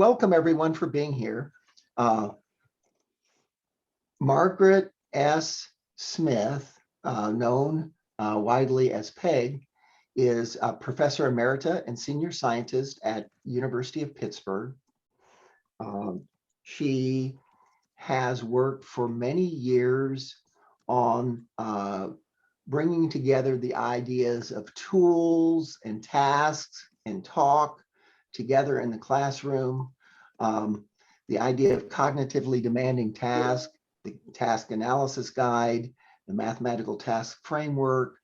Welcome everyone for being here. Margaret S. Smith, known widely as Peg, is a professor emerita and senior scientist at University of Pittsburgh. She has worked for many years on bringing together the ideas of tools and tasks and talk together in the classroom, the idea of cognitively demanding task, the task analysis guide, the mathematical task framework,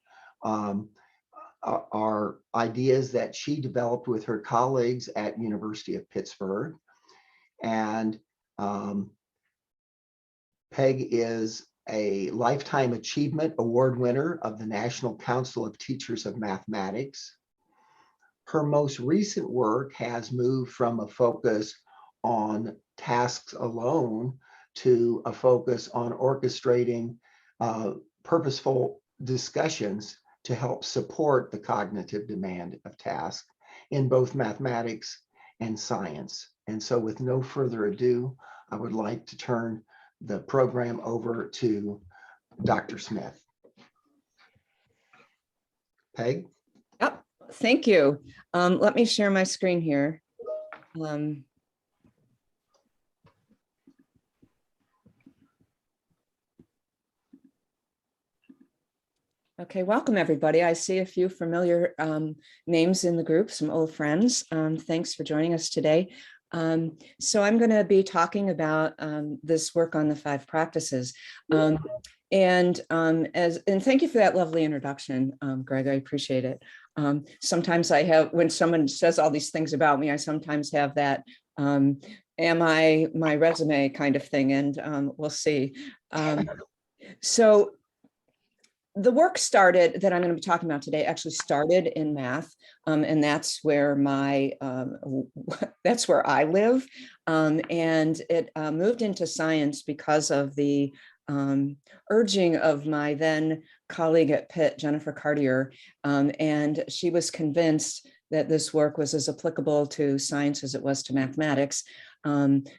are ideas that she developed with her colleagues at University of Pittsburgh. And Peg is a Lifetime Achievement Award winner of the National Council of Teachers of Mathematics. Her most recent work has moved from a focus on tasks alone to a focus on orchestrating purposeful discussions to help support the cognitive demand of tasks in both mathematics and science. And so with no further ado, I would like to turn the program over to Dr. Smith. Peg? Yep, thank you. Let me share my screen here. Okay, welcome everybody. I see a few familiar names in the group, some old friends. Thanks for joining us today. So I'm going to be talking about this work on the 5 practices. And thank you for that lovely introduction, Greg. I appreciate it. Sometimes I have, when someone says all these things about me, I sometimes have that am I my resume kind of thing, and we'll see. So the work started that I'm going to be talking about today actually started in math, and that's where that's where I live, and it moved into science because of the urging of my then colleague at Pitt, Jennifer Cartier, and she was convinced that this work was as applicable to science as it was to mathematics.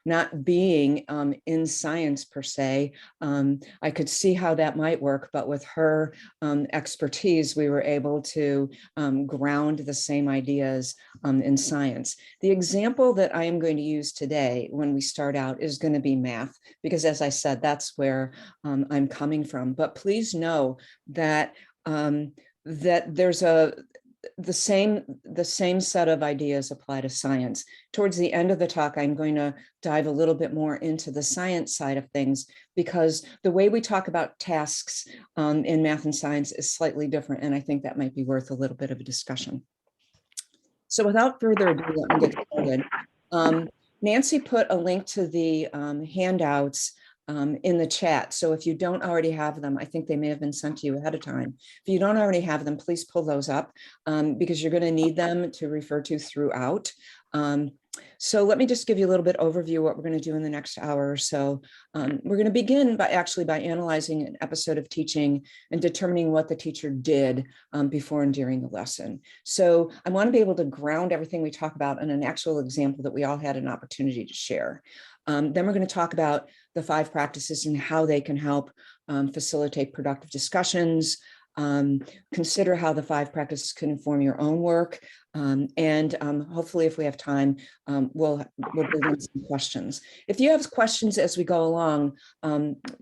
Not being in science per se, I could see how that might work, but with her expertise, we were able to ground the same ideas in science. The example that I am going to use today when we start out is going to be math, because as I said, that's where I'm coming from. But please know that that there's the same set of ideas apply to science. Towards the end of the talk, I'm going to dive a little bit more into the science side of things, because the way we talk about tasks in math and science is slightly different, and I think that might be worth a little bit of a discussion. So without further ado, let me get started. Nancy put a link to the handouts in the chat. So if you don't already have them, I think they may have been sent to you ahead of time. If you don't already have them, please pull those up because you're going to need them to refer to throughout. So let me just give you a little bit overview of what we're going to do in the next hour or so. We're going to begin by analyzing an episode of teaching and determining what the teacher did before and during the lesson. So I want to be able to ground everything we talk about in an actual example that we all had an opportunity to share. Then we're going to talk about the 5 practices and how they can help facilitate productive discussions, consider how the 5 practices can inform your own work, and hopefully if we have time, we'll bring in some questions. If you have questions as we go along,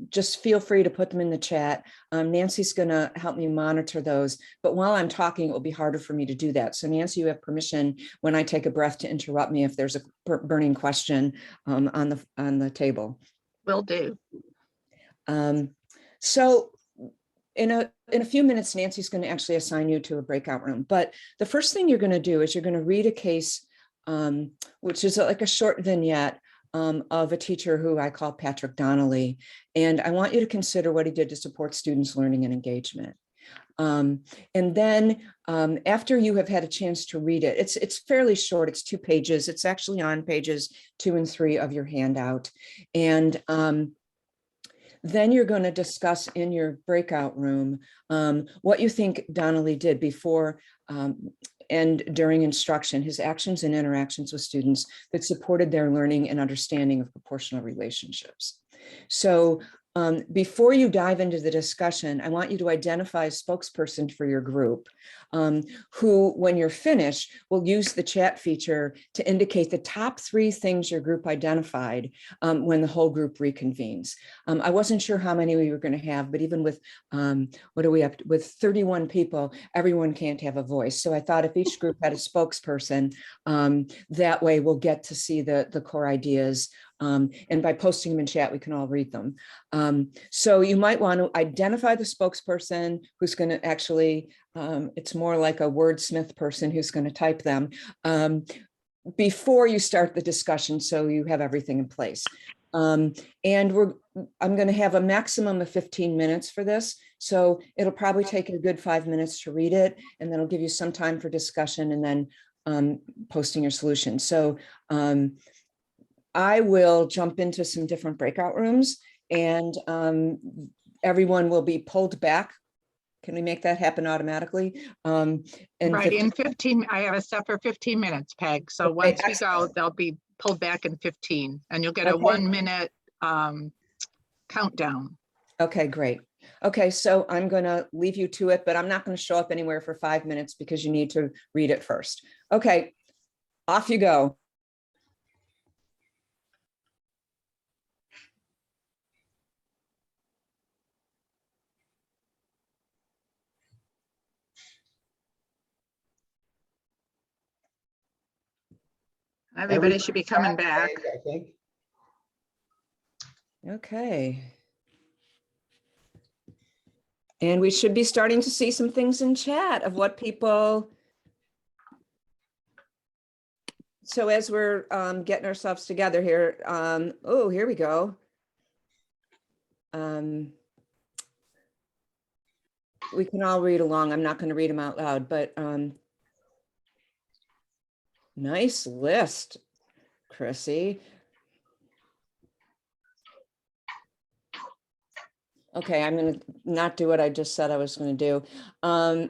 just feel free to put them in the chat. Nancy's going to help me monitor those, but while I'm talking, it will be harder for me to do that. So Nancy, you have permission when I take a breath to interrupt me if there's a burning question on the table. Will do. So in a few minutes, Nancy's going to actually assign you to a breakout room. But the first thing you're going to do is you're going to read a case, which is like a short vignette of a teacher who I call Patrick Donnelly. And I want you to consider what he did to support students' learning and engagement. And then after you have had a chance to read it, it's fairly short, it's 2 pages. It's actually on pages 2 and 3 of your handout. And then you're going to discuss in your breakout room what you think Donnelly did before and during instruction, his actions and interactions with students that supported their learning and understanding of proportional relationships. So before you dive into the discussion, I want you to identify a spokesperson for your group who, when you're finished, will use the chat feature to indicate the top 3 things your group identified when the whole group reconvenes. I wasn't sure how many we were going to have, but even with, what are we up to? With 31 people, everyone can't have a voice. So I thought if each group had a spokesperson, that way we'll get to see the core ideas. And by posting them in chat, we can all read them. So you might want to identify the spokesperson who's going to actually, it's more like a wordsmith person who's going to type them before you start the discussion, so you have everything in place. And I'm going to have a maximum of 15 minutes for this. So it'll probably take a good 5 minutes to read it, and then it'll give you some time for discussion and then posting your solution. So I will jump into some different breakout rooms, and everyone will be pulled back. Can we make that happen automatically? And right, in 15, I have a set for 15 minutes, Peg. So okay, once we go, they'll be pulled back in 15, and you'll get a 1 minute countdown. Okay, great. Okay, so I'm going to leave you to it, but I'm not going to show up anywhere for 5 minutes because you need to read it first. Okay, off you go. Everybody should be coming back. I think. Okay. And we should be starting to see some things in chat of what people. So as we're getting ourselves together here, oh, here we go. We can all read along. I'm not going to read them out loud, but nice list, Chrissy. Okay, I'm going to not do what I just said I was going to do.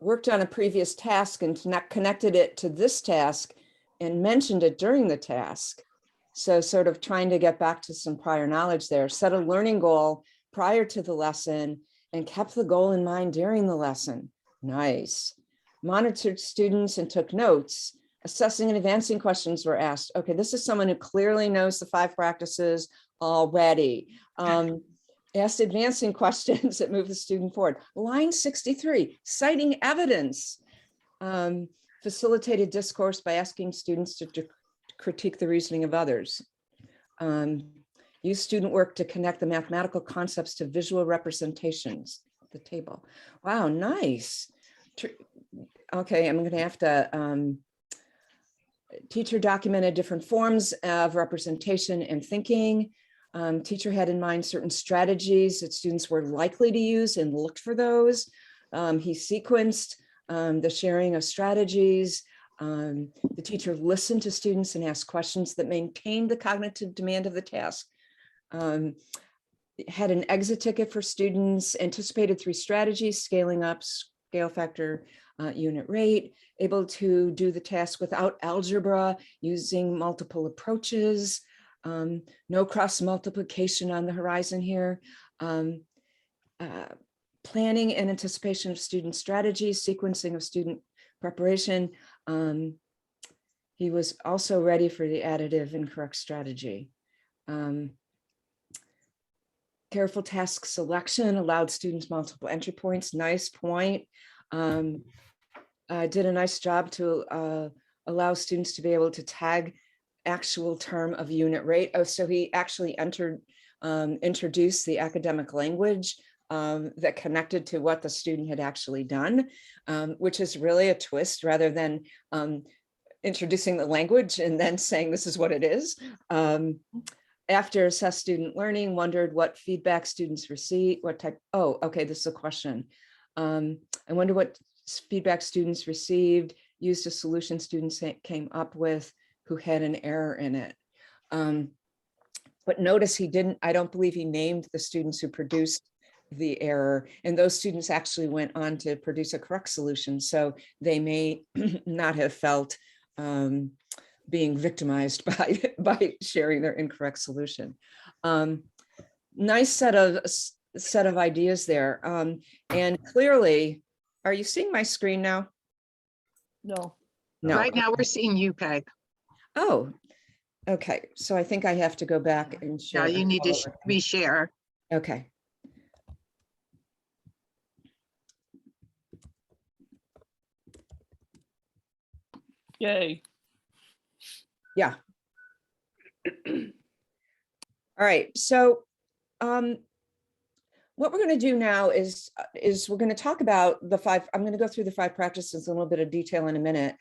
Worked on a previous task and connected it to this task and mentioned it during the task. So sort of trying to get back to some prior knowledge there. Set a learning goal prior to the lesson and kept the goal in mind during the lesson. Nice. Monitored students and took notes. Assessing and advancing questions were asked. Okay, this is someone who clearly knows the 5 practices already. Asked advancing questions that move the student forward. Line 63, citing evidence. Facilitated discourse by asking students to critique the reasoning of others. Use student work to connect the mathematical concepts to visual representations at the table. Wow, nice. Okay, I'm going to have to, teacher documented different forms of representation and thinking. Teacher had in mind certain strategies that students were likely to use and looked for those. He sequenced the sharing of strategies. The teacher listened to students and asked questions that maintained the cognitive demand of the task. Had an exit ticket for students, anticipated 3 strategies, scaling up, scale factor, unit rate, able to do the task without algebra, using multiple approaches, no cross multiplication on the horizon here, planning and anticipation of student strategies, sequencing of student preparation. He was also ready for the additive and correct strategy. Careful task selection allowed students multiple entry points. Nice point. Did a nice job to allow students to be able to tag actual term of unit rate. Oh, so he actually introduced the academic language that connected to what the student had actually done, which is really a twist rather than introducing the language and then saying this is what it is. After assessed student learning, wondered what feedback students received, what type, oh, okay, this is a question. I wonder what feedback students received, used a solution students came up with who had an error in it. But notice he didn't, I don't believe he named the students who produced the error, and those students actually went on to produce a correct solution. So they may not have felt being victimized by sharing their incorrect solution. Nice set of ideas there. And clearly, are you seeing my screen now? No. No. Right now we're seeing you, Peg. Oh, okay. So I think I have to go back and share. Yeah, you need to reshare. Okay. Yay. Yeah. All right. So what we're going to do now is we're going to talk about the 5. I'm going to go through the 5 practices in a little bit of detail in a minute.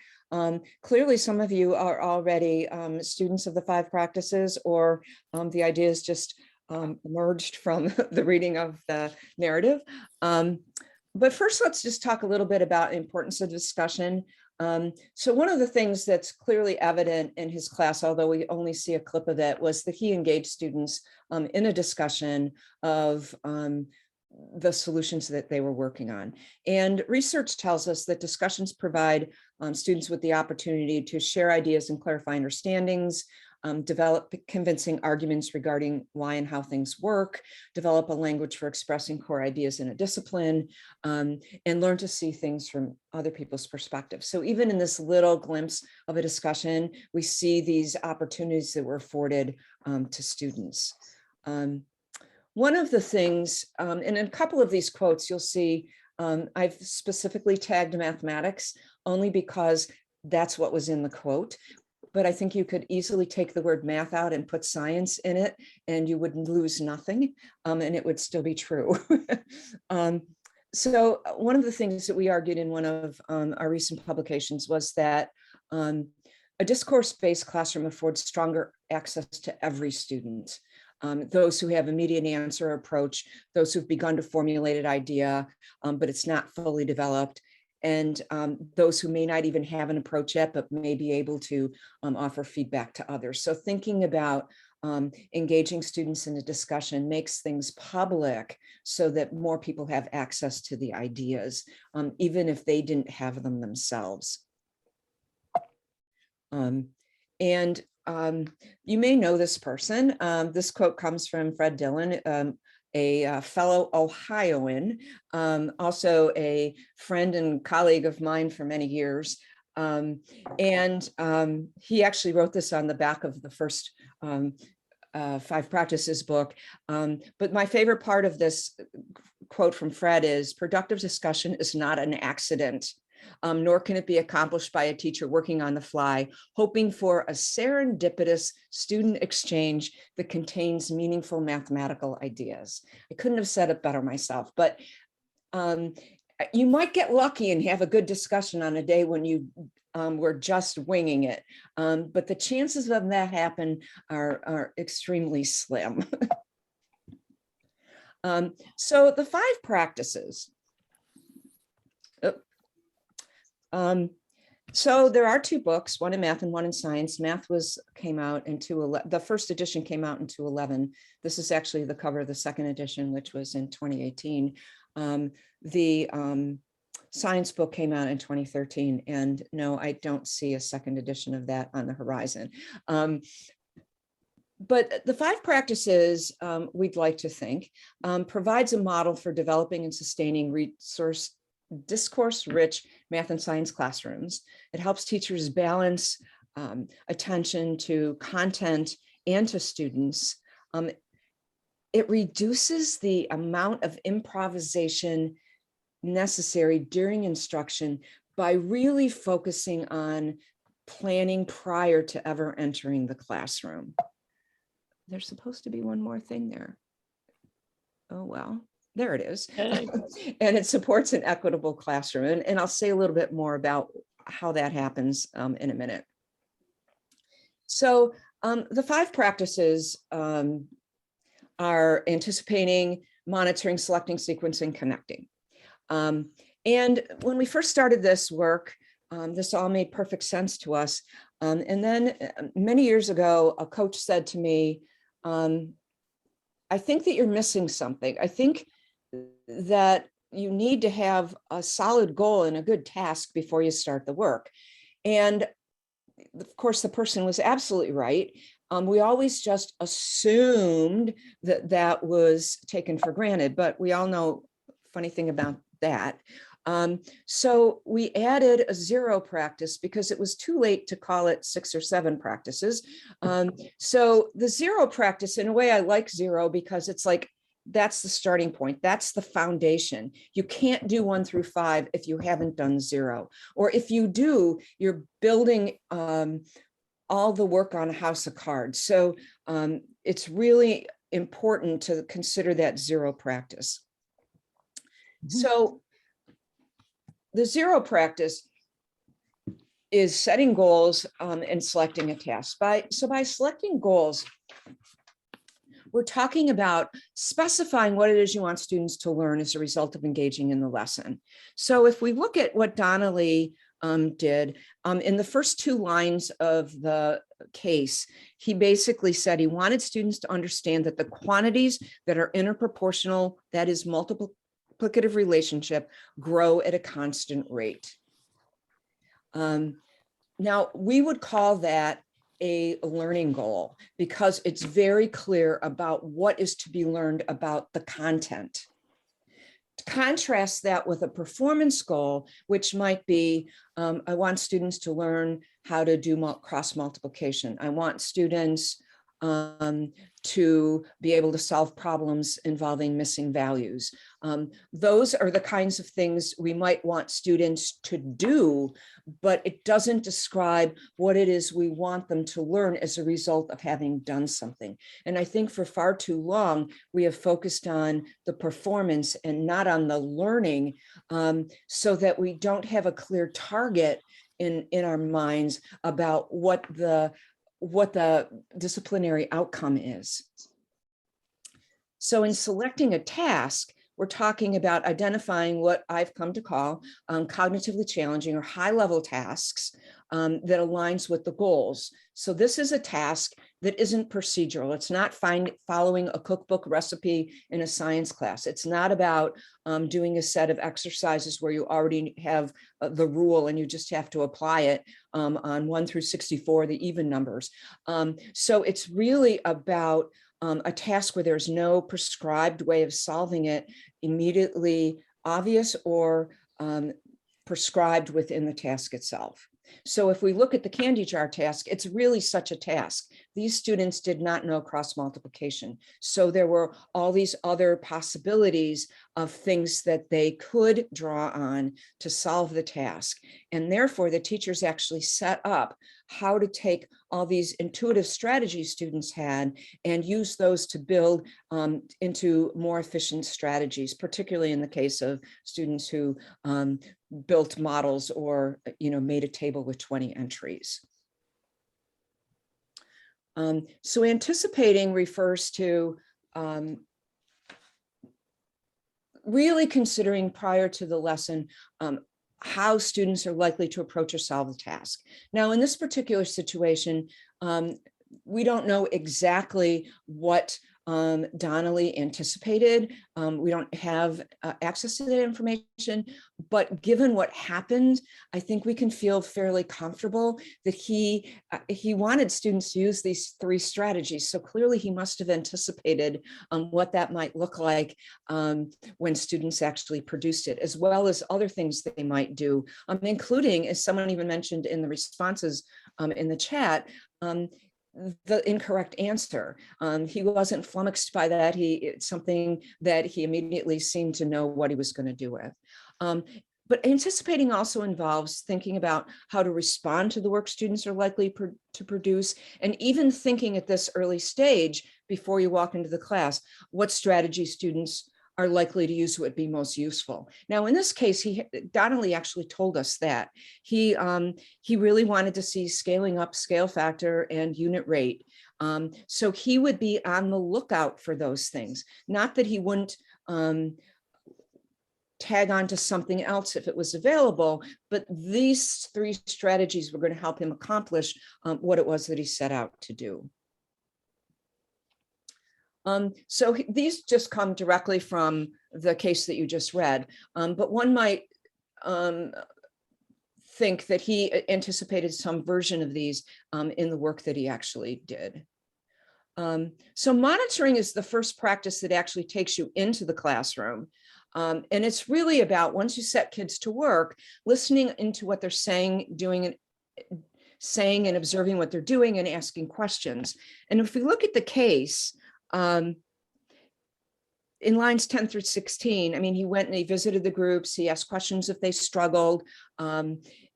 Clearly, some of you are already students of the 5 practices, or the ideas just emerged from the reading of the narrative. But first, let's just talk a little bit about the importance of discussion. So one of the things that's clearly evident in his class, although we only see a clip of it, was that he engaged students in a discussion of the solutions that they were working on. And research tells us that discussions provide students with the opportunity to share ideas and clarify understandings, develop convincing arguments regarding why and how things work, develop a language for expressing core ideas in a discipline, and learn to see things from other people's perspectives. So even in this little glimpse of a discussion, we see these opportunities that were afforded to students. One of the things, and in a couple of these quotes, you'll see I've specifically tagged mathematics only because that's what was in the quote. But I think you could easily take the word math out and put science in it, and you would lose nothing, and it would still be true. So one of the things that we argued in one of our recent publications was that a discourse-based classroom affords stronger access to every student. Those who have immediate answer approach, those who've begun to formulate an idea, but it's not fully developed, and those who may not even have an approach yet, but may be able to offer feedback to others. So thinking about engaging students in a discussion makes things public so that more people have access to the ideas, even if they didn't have them themselves. You may know this person. This quote comes from Fred Dillon, a fellow Ohioan, also a friend and colleague of mine for many years. He actually wrote this on the back of the first 5 Practices book. But my favorite part of this quote from Fred is, "Productive discussion is not an accident. Nor can it be accomplished by a teacher working on the fly, hoping for a serendipitous student exchange that contains meaningful mathematical ideas." I couldn't have said it better myself, but you might get lucky and have a good discussion on a day when you were just winging it. But the chances of that happen are extremely slim. So the 5 practices. So there are 2 books, one in math and one in science. Math came out in 2011. The first edition came out in 2011. This is actually the cover of the second edition, which was in 2018. The science book came out in 2013, and no, I don't see a second edition of that on the horizon. But the 5 practices, we'd like to think, provides a model for developing and sustaining discourse-rich math and science classrooms. It helps teachers balance attention to content and to students. It reduces the amount of improvisation necessary during instruction by really focusing on planning prior to ever entering the classroom. There's supposed to be one more thing there. Oh, well. There it is. And it supports an equitable classroom. And I'll say a little bit more about how that happens in a minute. So the 5 practices are anticipating, monitoring, selecting, sequencing, connecting. And when we first started this work, this all made perfect sense to us. And then many years ago, a coach said to me, I think that you're missing something. I think that you need to have a solid goal and a good task before you start the work. And of course, the person was absolutely right. We always just assumed that that was taken for granted, but we all know, funny thing about that. So we added a 0 practice because it was too late to call it 6 or 7 practices. So the 0 practice, in a way, I like 0 because it's like, that's the starting point. That's the foundation. You can't do 1 through 5 if you haven't done 0. Or if you do, you're building all the work on a house of cards. So it's really important to consider that 0 practice. So the 0 practice is setting goals and selecting a task. By selecting goals, we're talking about specifying what it is you want students to learn as a result of engaging in the lesson. So if we look at what Donnelly did in the first 2 lines of the case, he basically said he wanted students to understand that the quantities that are interproportional, that is multiplicative relationship, grow at a constant rate. Now, we would call that a learning goal because it's very clear about what is to be learned about the content. To contrast that with a performance goal, which might be, I want students to learn how to do cross multiplication. I want students to be able to solve problems involving missing values. Those are the kinds of things we might want students to do, but it doesn't describe what it is we want them to learn as a result of having done something. And I think for far too long, we have focused on the performance and not on the learning, so that we don't have a clear target in our minds about what the disciplinary outcome is. So in selecting a task, we're talking about identifying what I've come to call cognitively challenging or high-level tasks that aligns with the goals. So this is a task that isn't procedural. It's not following a cookbook recipe in a science class. It's not about doing a set of exercises where you already have the rule and you just have to apply it on 1 through 64, the even numbers. So it's really about a task where there's no prescribed way of solving it, immediately obvious or prescribed within the task itself. So if we look at the candy jar task, it's really such a task. These students did not know cross multiplication. So there were all these other possibilities of things that they could draw on to solve the task. And therefore the teachers actually set up how to take all these intuitive strategies students had and use those to build into more efficient strategies, particularly in the case of students who built models or made a table with 20 entries. So anticipating refers to really considering prior to the lesson how students are likely to approach or solve the task. Now, in this particular situation, we don't know exactly what Donnelly anticipated. We don't have access to that information, but given what happened, I think we can feel fairly comfortable that he wanted students to use these 3 strategies. So clearly he must have anticipated what that might look like when students actually produced it, as well as other things that they might do, including, as someone even mentioned in the responses in the chat, the incorrect answer. He wasn't flummoxed by that. It's something that he immediately seemed to know what he was going to do with. But anticipating also involves thinking about how to respond to the work students are likely to produce, and even thinking at this early stage before you walk into the class, what strategy students are likely to use would be most useful. Now, in this case, Donnelly actually told us that. He really wanted to see scaling up scale factor and unit rate. So he would be on the lookout for those things. Not that he wouldn't tag on to something else if it was available, but these 3 strategies were going to help him accomplish what it was that he set out to do. These just come directly from the case that you just read, but one might think that he anticipated some version of these in the work that he actually did. So monitoring is the first practice that actually takes you into the classroom. And it's really about, once you set kids to work, listening into what they're saying, saying and observing what they're doing and asking questions. And if we look at the case, in lines 10 through 16, I mean, he went and he visited the groups, he asked questions if they struggled.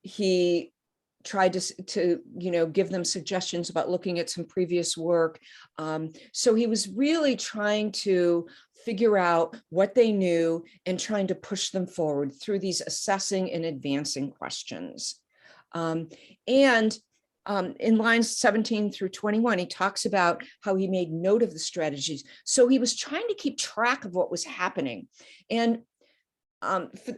He tried to give them suggestions about looking at some previous work. So he was really trying to figure out what they knew and trying to push them forward through these assessing and advancing questions. In lines 17 through 21, he talks about how he made note of the strategies. So he was trying to keep track of what was happening. And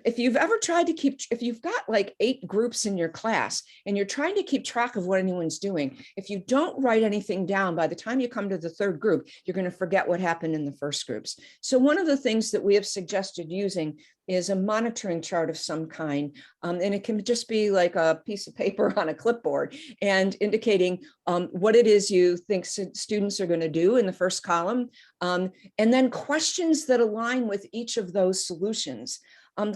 if you've ever tried to if you've got like 8 groups in your class and you're trying to keep track of what anyone's doing, if you don't write anything down, by the time you come to the 3rd group, you're going to forget what happened in the first groups. So one of the things that we have suggested using is a monitoring chart of some kind. And it can just be like a piece of paper on a clipboard and indicating what it is you think students are going to do in the first column. And then questions that align with each of those solutions.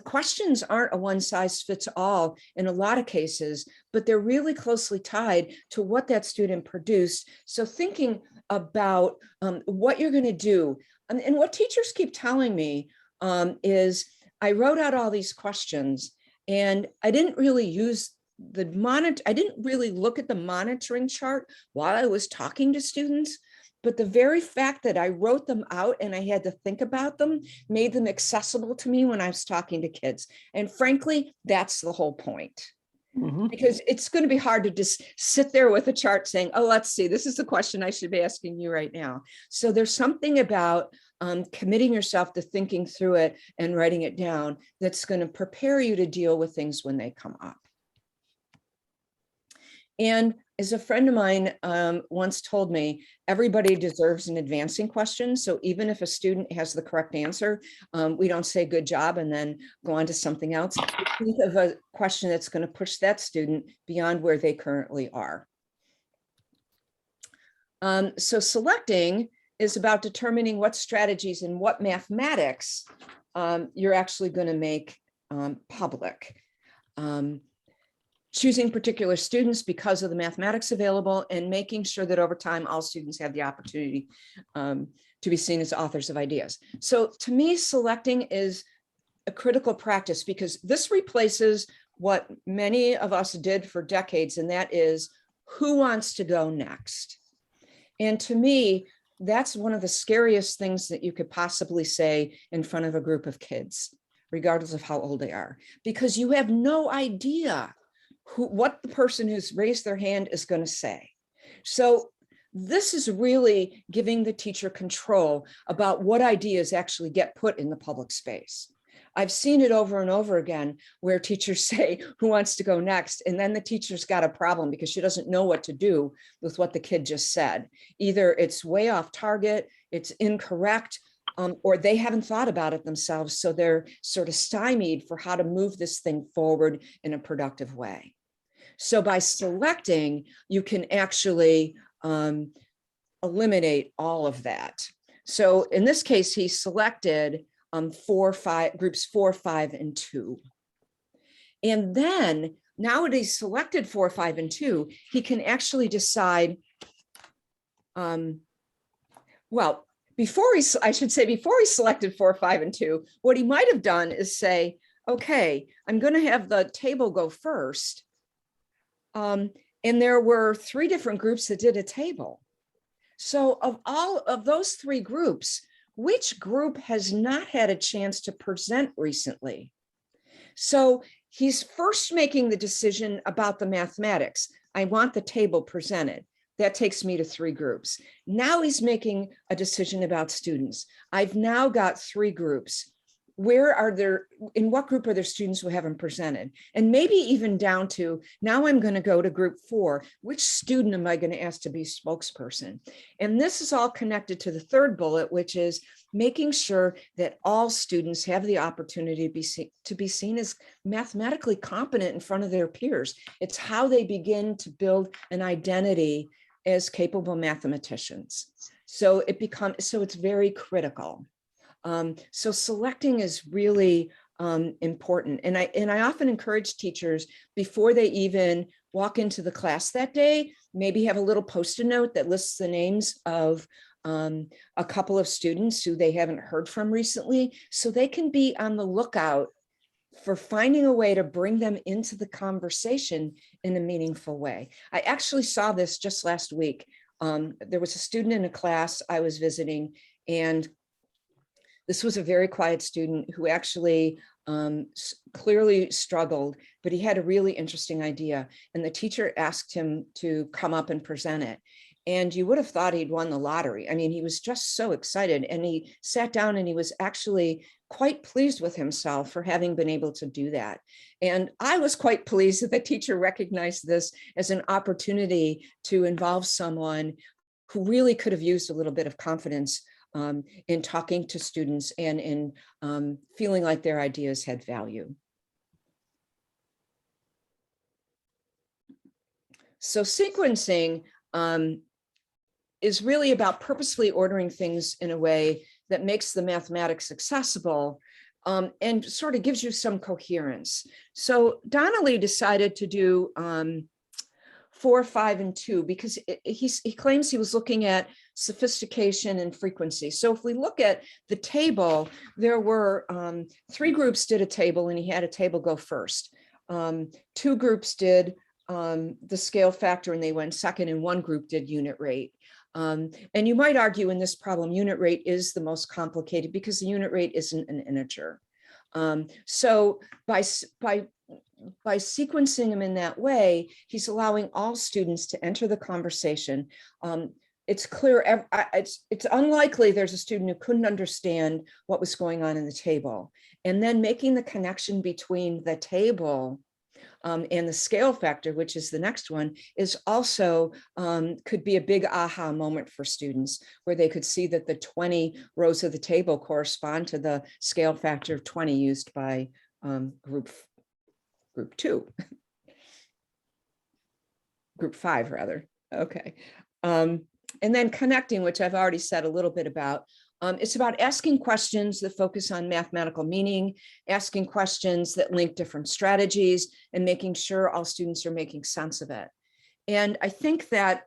Questions aren't a one-size-fits-all in a lot of cases, but they're really closely tied to what that student produced. So thinking about what you're going to do, and what teachers keep telling me is, I wrote out all these questions and I didn't really use I didn't really look at the monitoring chart while I was talking to students. But the very fact that I wrote them out and I had to think about them made them accessible to me when I was talking to kids. And frankly, that's the whole point. Because it's going to be hard to just sit there with a chart saying, oh, let's see, this is the question I should be asking you right now. So there's something about committing yourself to thinking through it and writing it down that's going to prepare you to deal with things when they come up. And as a friend of mine once told me, everybody deserves an advancing question. So even if a student has the correct answer, we don't say good job and then go on to something else. Think of a question that's going to push that student beyond where they currently are. So selecting is about determining what strategies and what mathematics you're actually going to make public. Choosing particular students because of the mathematics available, and making sure that over time all students have the opportunity to be seen as authors of ideas. So to me, selecting is a critical practice because this replaces what many of us did for decades, and that is, who wants to go next? And to me, that's one of the scariest things that you could possibly say in front of a group of kids, regardless of how old they are, because you have no idea what the person who's raised their hand is going to say. So this is really giving the teacher control about what ideas actually get put in the public space. I've seen it over and over again where teachers say, who wants to go next? And then the teacher's got a problem because she doesn't know what to do with what the kid just said. Either it's way off target, it's incorrect, or they haven't thought about it themselves. So they're sort of stymied for how to move this thing forward in a productive way. So by selecting, you can actually eliminate all of that. So in this case, he selected groups 4, 5, and 2. And then now that he's selected 4, 5, and 2, he can actually decide, well, before he selected 4, 5, and 2, what he might have done is say, okay, I'm going to have the table go first. And there were 3 different groups that did a table. So of all of those 3 groups, which group has not had a chance to present recently? So he's first making the decision about the mathematics. I want the table presented. That takes me to 3 groups. Now he's making a decision about students. I've now got 3 groups. in what group are there students who haven't presented? And maybe even down to, now I'm going to go to group 4, which student am I going to ask to be spokesperson? And this is all connected to the third bullet, which is making sure that all students have the opportunity to be seen as mathematically competent in front of their peers. It's how they begin to build an identity as capable mathematicians. So it's very critical. So selecting is really important. And I often encourage teachers, before they even walk into the class that day, maybe have a little post-it note that lists the names of a couple of students who they haven't heard from recently, so they can be on the lookout for finding a way to bring them into the conversation in a meaningful way. I actually saw this just last week. There was a student in a class I was visiting, and this was a very quiet student who actually clearly struggled, but he had a really interesting idea. And the teacher asked him to come up and present it. And you would have thought he'd won the lottery. I mean, he was just so excited. And he sat down and he was actually quite pleased with himself for having been able to do that. And I was quite pleased that the teacher recognized this as an opportunity to involve someone who really could have used a little bit of confidence in talking to students and in feeling like their ideas had value. So sequencing is really about purposefully ordering things in a way that makes the mathematics accessible and sort of gives you some coherence. So Donnelly decided to do 4, 5, and 2 because he claims he was looking at sophistication and frequency. So if we look at the table, there were 3 groups did a table, and he had a table go first. 2 groups did the scale factor and they went second, and 1 group did unit rate. And you might argue in this problem, unit rate is the most complicated because the unit rate isn't an integer. So by sequencing them in that way, he's allowing all students to enter the conversation. It's clear, it's unlikely there's a student who couldn't understand what was going on in the table. And then making the connection between the table and the scale factor, which is the next one, is also could be a big aha moment for students, where they could see that the 20 rows of the table correspond to the scale factor of 20 used by group 2, group 5 rather. Okay. And then connecting, which I've already said a little bit about. It's about asking questions that focus on mathematical meaning, asking questions that link different strategies, and making sure all students are making sense of it. And I think that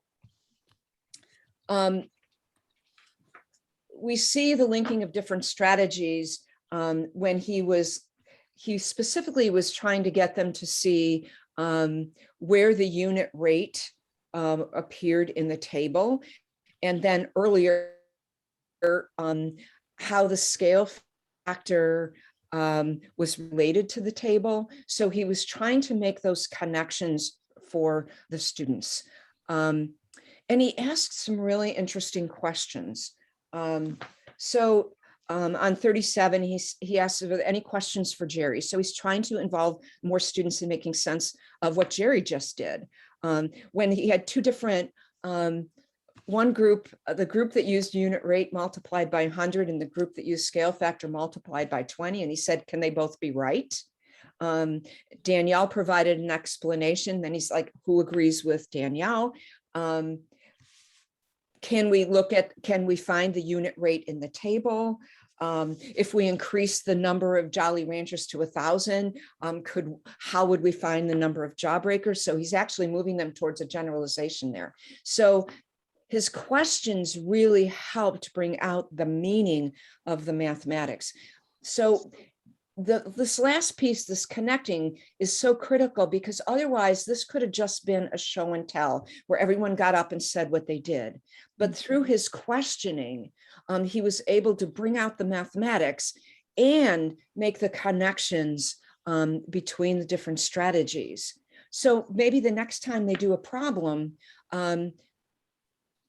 we see the linking of different strategies when he specifically was trying to get them to see where the unit rate appeared in the table, and then earlier how the scale factor was related to the table. So he was trying to make those connections for the students. And he asked some really interesting questions. So on 37, he asked if there were any questions for Jerry. So he's trying to involve more students in making sense of what Jerry just did. When he had 2 different, one group, the group that used unit rate multiplied by 100 and the group that used scale factor multiplied by 20. And he said, can they both be right? Danielle provided an explanation. Then he's like, who agrees with Danielle? Can we find the unit rate in the table? If we increase the number of Jolly Ranchers to 1,000, how would we find the number of Jawbreakers? So he's actually moving them towards a generalization there. So his questions really helped bring out the meaning of the mathematics. So this last piece, this connecting, is so critical, because otherwise this could have just been a show and tell where everyone got up and said what they did. But through his questioning, he was able to bring out the mathematics and make the connections between the different strategies. So maybe the next time they do a problem,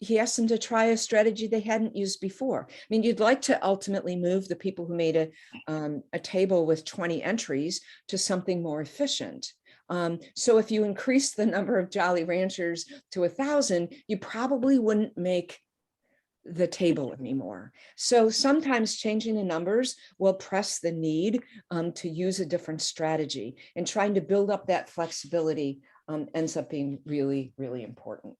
he asked them to try a strategy they hadn't used before. I mean, you'd like to ultimately move the people who made a table with 20 entries to something more efficient. So if you increase the number of Jolly Ranchers to 1,000, you probably wouldn't make the table anymore. So sometimes changing the numbers will press the need to use a different strategy, and trying to build up that flexibility ends up being really, really important.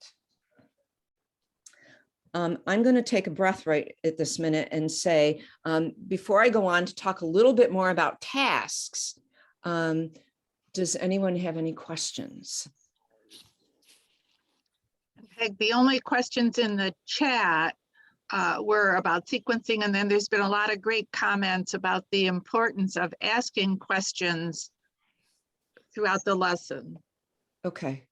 I'm going to take a breath right at this minute and say, before I go on to talk a little bit more about tasks, does anyone have any questions? The only questions in the chat were about sequencing, and then there's been a lot of great comments about the importance of asking questions throughout the lesson. Okay.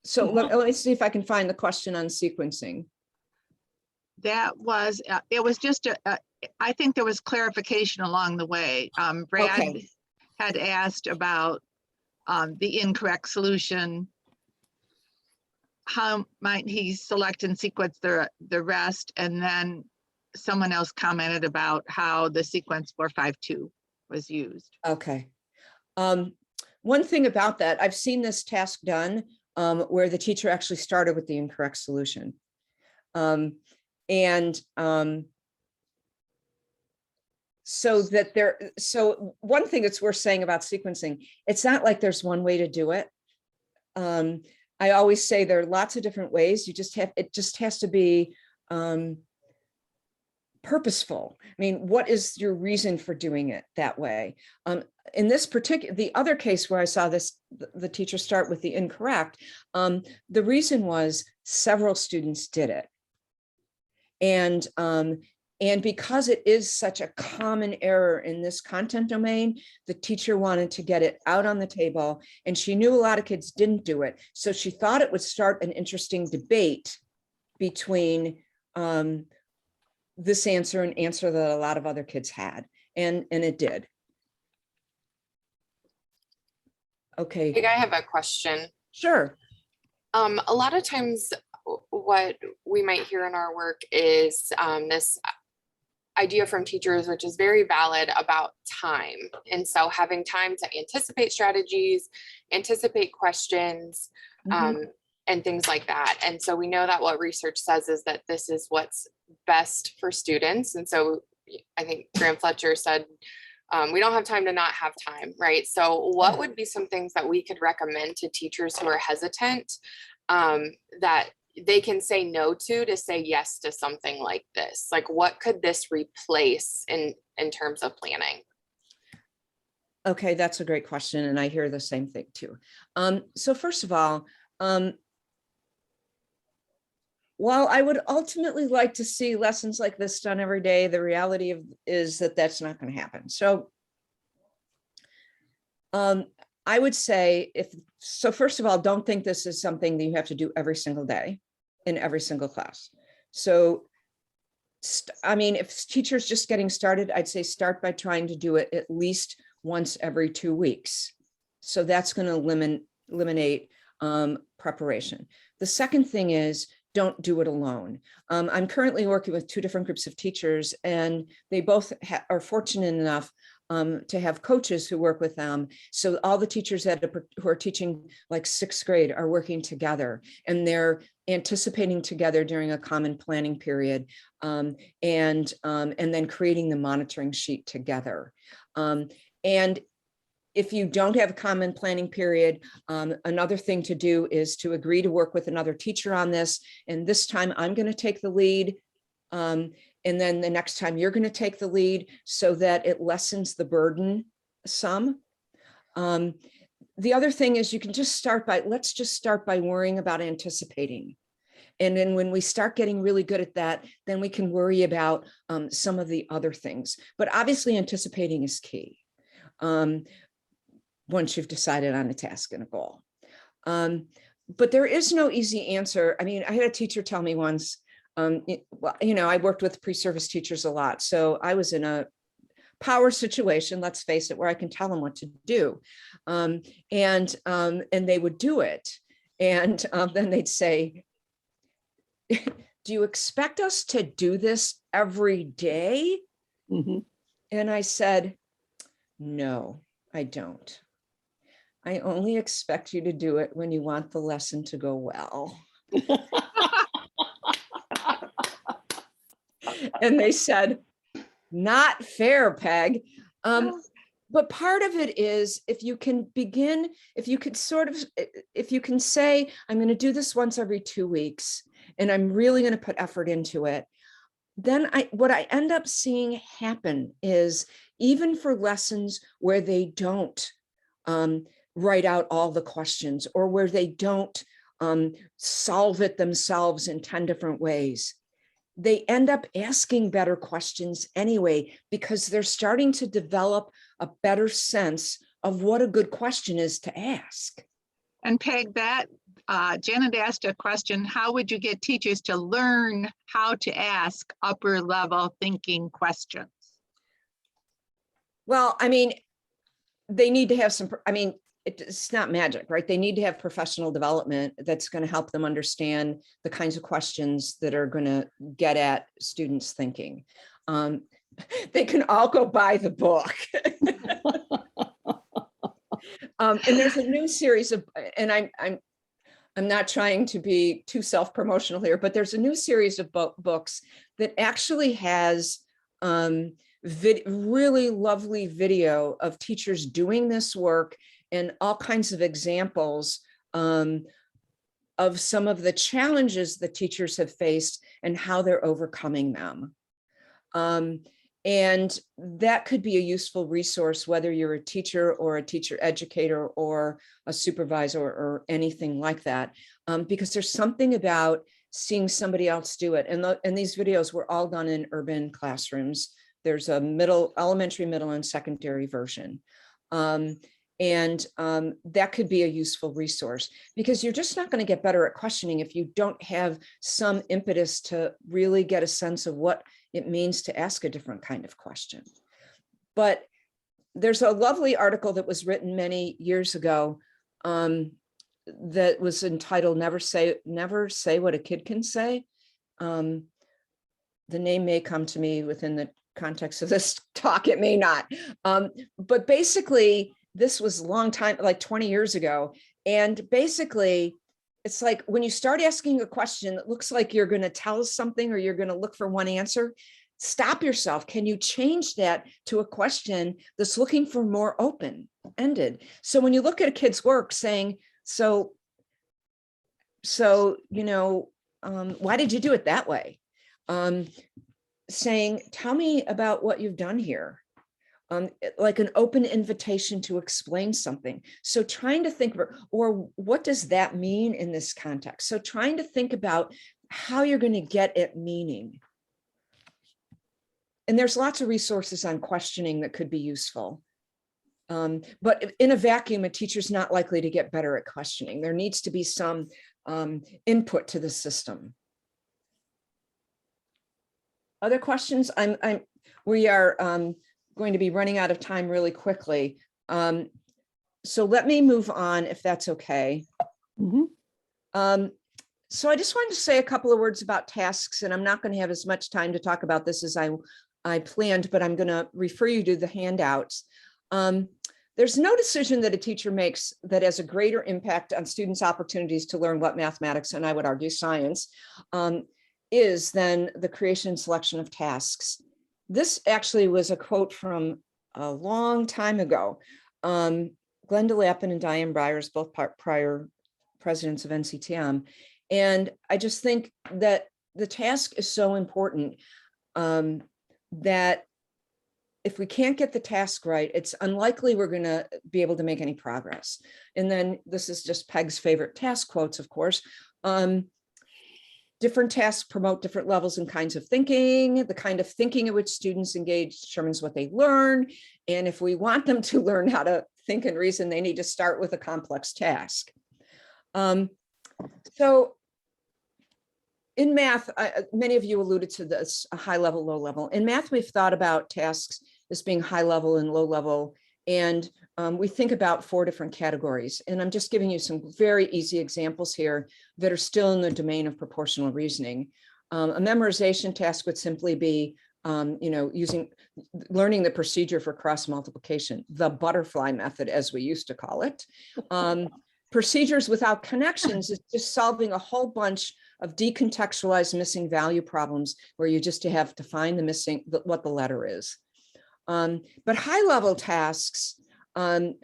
So let me see if I can find the question on sequencing. That was, it was just, I think there was clarification along the way. Brad Okay. had asked about the incorrect solution. How might he select and sequence the rest? And then someone else commented about how the sequence 452 was used. Okay. One thing about that, I've seen this task done where the teacher actually started with the incorrect solution. So one thing that's worth saying about sequencing, it's not like there's one way to do it. I always say there are lots of different ways. It just has to be purposeful. I mean, what is your reason for doing it that way? In this particular, the other case where I saw this, the teacher start with the incorrect, the reason was several students did it. And because it is such a common error in this content domain, the teacher wanted to get it out on the table, and she knew a lot of kids didn't do it. So she thought it would start an interesting debate between this answer and answer that a lot of other kids had, and it did. Okay. I think I have a question. Sure. A lot of times what we might hear in our work is this idea from teachers, which is very valid, about time. And so having time to anticipate strategies, anticipate questions, and things like that. And so we know that what research says is that this is what's best for students. And so I think Graham Fletcher said, we don't have time to not have time, right? So what would be some things that we could recommend to teachers who are hesitant that they can say no to say yes to something like this? Like, what could this replace in terms of planning? Okay, that's a great question. And I hear the same thing too. So first of all, while I would ultimately like to see lessons like this done every day, the reality is that that's not going to happen. So I would say first of all, don't think this is something that you have to do every single day in every single class. So, I mean, if teachers just getting started, I'd say start by trying to do it at least once every 2 weeks. So that's going to eliminate preparation. The second thing is, don't do it alone. I'm currently working with 2 different groups of teachers, and they both are fortunate enough to have coaches who work with them. So all the teachers who are teaching like 6th grade are working together, and they're anticipating together during a common planning period, and then creating the monitoring sheet together. And if you don't have a common planning period, another thing to do is to agree to work with another teacher on this. And this time I'm going to take the lead. And then the next time you're going to take the lead, so that it lessens the burden some. The other thing is, you can just let's just start by worrying about anticipating. And then when we start getting really good at that, then we can worry about some of the other things. But obviously anticipating is key. Once you've decided on a task and a goal. But there is no easy answer. I mean, I had a teacher tell me once, I worked with pre-service teachers a lot. So I was in a power situation, let's face it, where I can tell them what to do. And they would do it. And then they'd say, do you expect us to do this every day? Mhm. And I said, no, I don't. I only expect you to do it when you want the lesson to go well. And they said, not fair, Peg. But part of it is if you can begin, if you could if you can say, I'm going to do this once every 2 weeks, and I'm really going to put effort into it, then what I end up seeing happen is even for lessons where they don't write out all the questions or where they don't solve it themselves in 10 different ways, they end up asking better questions anyway, because they're starting to develop a better sense of what a good question is to ask. And Peg, that Janet asked a question, how would you get teachers to learn how to ask upper level thinking questions? Well, I mean, they need to have some, I mean, it's not magic, right? They need to have professional development that's going to help them understand the kinds of questions that are going to get at students' thinking. They can all go buy the book. And there's a new series of, and I'm not trying to be too self-promotional here, but there's a new series of books that actually has really lovely video of teachers doing this work and all kinds of examples of some of the challenges that teachers have faced and how they're overcoming them. And that could be a useful resource, whether you're a teacher or a teacher educator or a supervisor or anything like that, because there's something about seeing somebody else do it. And these videos were all done in urban classrooms. There's a elementary, middle, and secondary version. That could be a useful resource, because you're just not going to get better at questioning if you don't have some impetus to really get a sense of what it means to ask a different kind of question. But there's a lovely article that was written many years ago that was entitled Never Say What a Kid Can Say. The name may come to me within the context of this talk, it may not. But basically, this was a long time, like 20 years ago. And basically, it's like when you start asking a question that looks like you're going to tell us something or you're going to look for one answer, stop yourself. Can you change that to a question that's looking for more open-ended? So when you look at a kid's work saying, so you know, why did you do it that way? Saying, tell me about what you've done here. Like an open invitation to explain something. So trying to think about, or what does that mean in this context? So trying to think about how you're going to get at meaning. And there's lots of resources on questioning that could be useful. But in a vacuum, a teacher's not likely to get better at questioning. There needs to be some input to the system. Other questions? We are going to be running out of time really quickly. So let me move on if that's okay. Mm-hmm. So I just wanted to say a couple of words about tasks, and I'm not going to have as much time to talk about this as I planned, but I'm going to refer you to the handouts. There's no decision that a teacher makes that has a greater impact on students' opportunities to learn what mathematics, and I would argue science, is than the creation and selection of tasks. This actually was a quote from a long time ago. Glenda Lappin and Diane Byers, both prior presidents of NCTM. And I just think that the task is so important that if we can't get the task right, it's unlikely we're going to be able to make any progress. And then this is just Peg's favorite task quotes, of course. Different tasks promote different levels and kinds of thinking. The kind of thinking in which students engage determines what they learn. And if we want them to learn how to think and reason, they need to start with a complex task. So in math, many of you alluded to this, a high level, low level. In math, we've thought about tasks as being high level and low level. And we think about 4 different categories. And I'm just giving you some very easy examples here that are still in the domain of proportional reasoning. A memorization task would simply be, learning the procedure for cross multiplication, the butterfly method, as we used to call it. Procedures without connections is just solving a whole bunch of decontextualized missing value problems where you just have to find what the letter is. But high level tasks,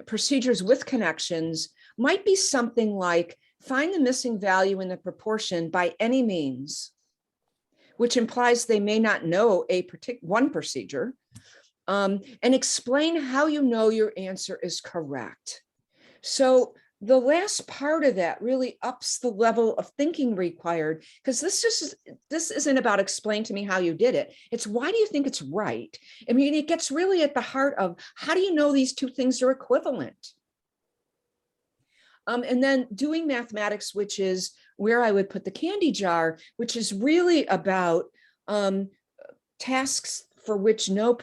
procedures with connections might be something like find the missing value in the proportion by any means, which implies they may not know one procedure, and explain how you know your answer is correct. So the last part of that really ups the level of thinking required, because this isn't about explain to me how you did it. It's why do you think it's right? I mean, it gets really at the heart of how do you know these two things are equivalent? And then doing mathematics, which is where I would put the candy jar, which is really about tasks for which no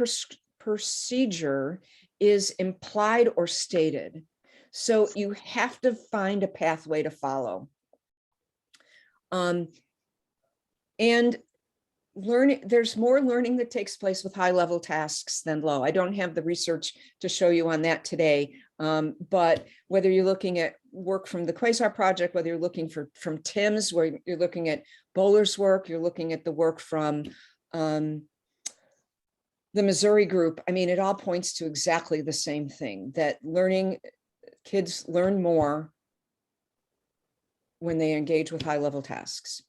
procedure is implied or stated. So you have to find a pathway to follow. And there's more learning that takes place with high level tasks than low. I don't have the research to show you on that today, but whether you're looking at work from the Quasar Project, whether you're looking from Tim's, where you're looking at Bowler's work, you're looking at the work from the Missouri group, I mean, it all points to exactly the same thing, that kids learn more when they engage with high level tasks.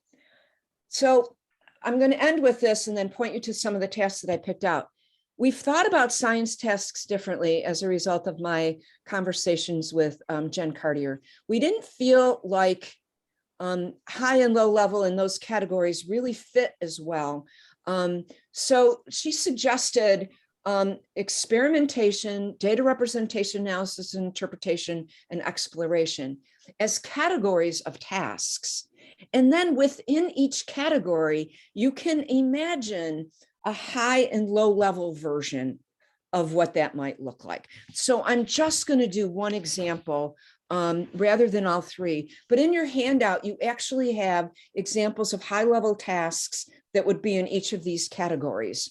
So I'm going to end with this and then point you to some of the tasks that I picked out. We've thought about science tasks differently as a result of my conversations with Jen Cartier. We didn't feel like high and low level in those categories really fit as well. So she suggested experimentation, data representation, analysis, and interpretation, and exploration as categories of tasks. And then within each category, you can imagine a high and low level version of what that might look like. So I'm just going to do one example rather than all 3. But in your handout, you actually have examples of high level tasks that would be in each of these categories.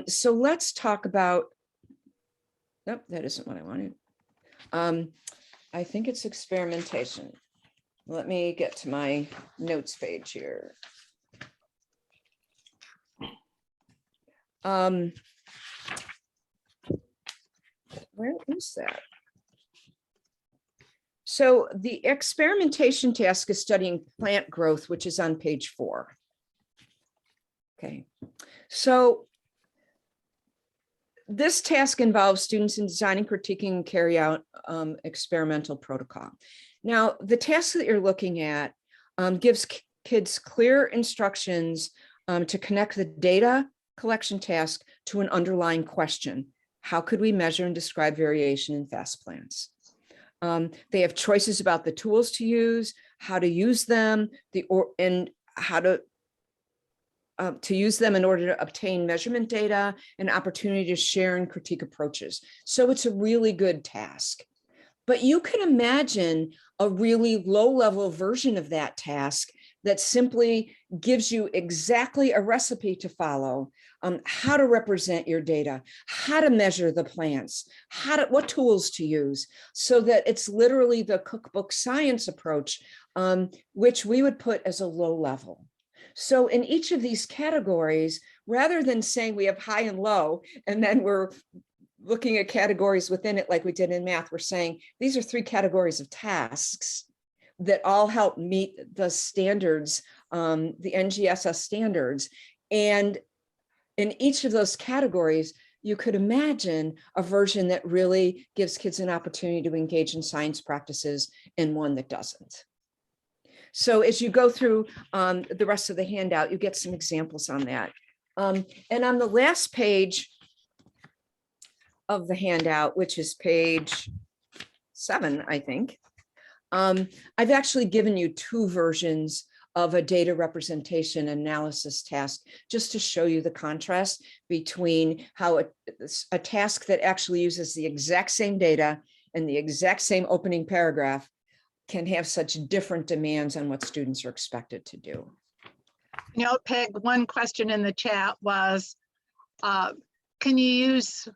So let's talk about, nope, that isn't what I wanted. I think it's experimentation. Let me get to my notes page here. Where is that? So the experimentation task is studying plant growth, which is on page 4. Okay, so this task involves students in designing, critiquing, and carry out experimental protocol. Now, the task that you're looking at gives kids clear instructions to connect the data collection task to an underlying question. How could we measure and describe variation in fast plants? They have choices about the tools to use, how to use them, and how to use them in order to obtain measurement data, and opportunity to share and critique approaches. So it's a really good task. But you can imagine a really low-level version of that task that simply gives you exactly a recipe to follow, how to represent your data, how to measure the plants, what tools to use, so that it's literally the cookbook science approach, which we would put as a low level. So in each of these categories, rather than saying we have high and low, and then we're looking at categories within it like we did in math, we're saying these are 3 categories of tasks that all help meet the standards, the NGSS standards. And in each of those categories, you could imagine a version that really gives kids an opportunity to engage in science practices and one that doesn't. So as you go through the rest of the handout, you get some examples on that. And on the last page of the handout, which is page 7, I think, I've actually given you 2 versions of a data representation analysis task, just to show you the contrast between how a task that actually uses the exact same data and the exact same opening paragraph can have such different demands on what students are expected to do. You know, Peg, one question in the chat was, can you use,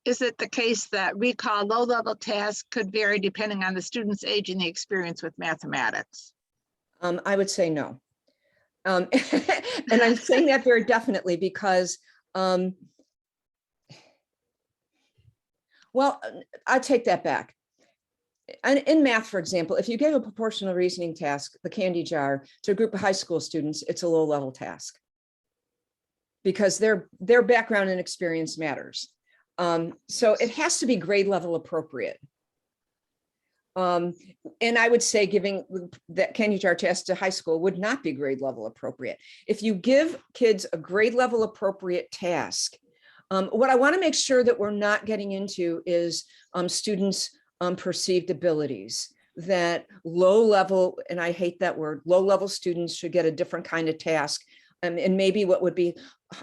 is it the case that recall low-level tasks could vary depending on the student's age and the experience with mathematics? I would say no. And I'm saying that very definitely because, well, I take that back. And in math, for example, if you gave a proportional reasoning task, the candy jar, to a group of high school students, it's a low-level task because their background and experience matters. So it has to be grade level appropriate. And I would say giving that candy jar test to high school would not be grade level appropriate. If you give kids a grade level appropriate task, what I want to make sure that we're not getting into is students' perceived abilities, that low level, and I hate that word, low level students should get a different kind of task. And maybe what would be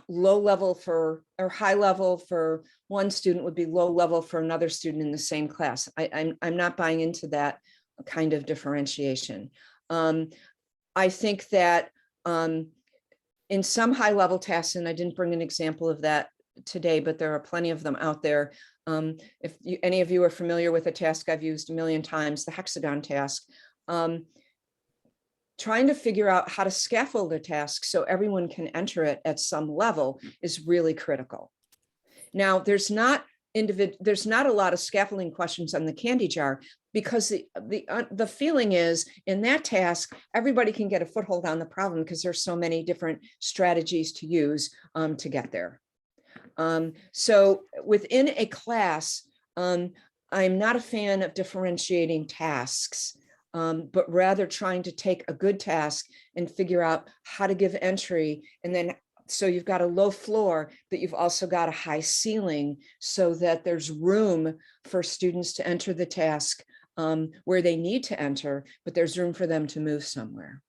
low level for, or high level for one student would be low level for another student in the same class. I'm not buying into that kind of differentiation. I think that in some high level tasks, and I didn't bring an example of that today, but there are plenty of them out there. If any of you are familiar with a task I've used a million times, the hexagon task, trying to figure out how to scaffold a task so everyone can enter it at some level is really critical. Now, there's not a lot of scaffolding questions on the candy jar because the feeling is in that task, everybody can get a foothold on the problem because there's so many different strategies to use to get there. So within a class, I'm not a fan of differentiating tasks, but rather trying to take a good task and figure out how to give entry. And then, so you've got a low floor, but you've also got a high ceiling so that there's room for students to enter the task where they need to enter, but there's room for them to move somewhere.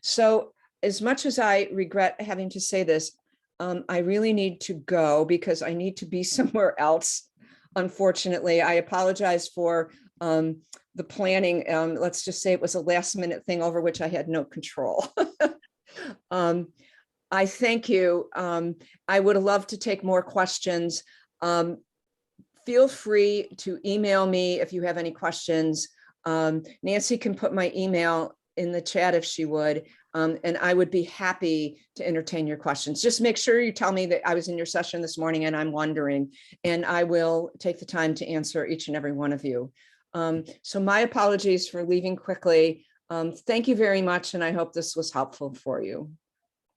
So as much as I regret having to say this, I really need to go because I need to be somewhere else. Unfortunately, I apologize for the planning. Let's just say it was a last minute thing over which I had no control. I thank you. I would love to take more questions. Feel free to email me if you have any questions. Nancy can put my email in the chat if she would, and I would be happy to entertain your questions. Just make sure you tell me that I was in your session this morning and I'm wondering, and I will take the time to answer each and every one of you. So my apologies for leaving quickly. Thank you very much, and I hope this was helpful for you.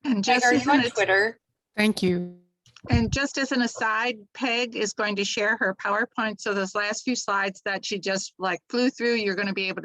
And Peg, just are as you on an, Twitter? Thank you. and just as an aside, Peg is going to share her PowerPoint. So those last few slides that she just like flew through, you're going to be able to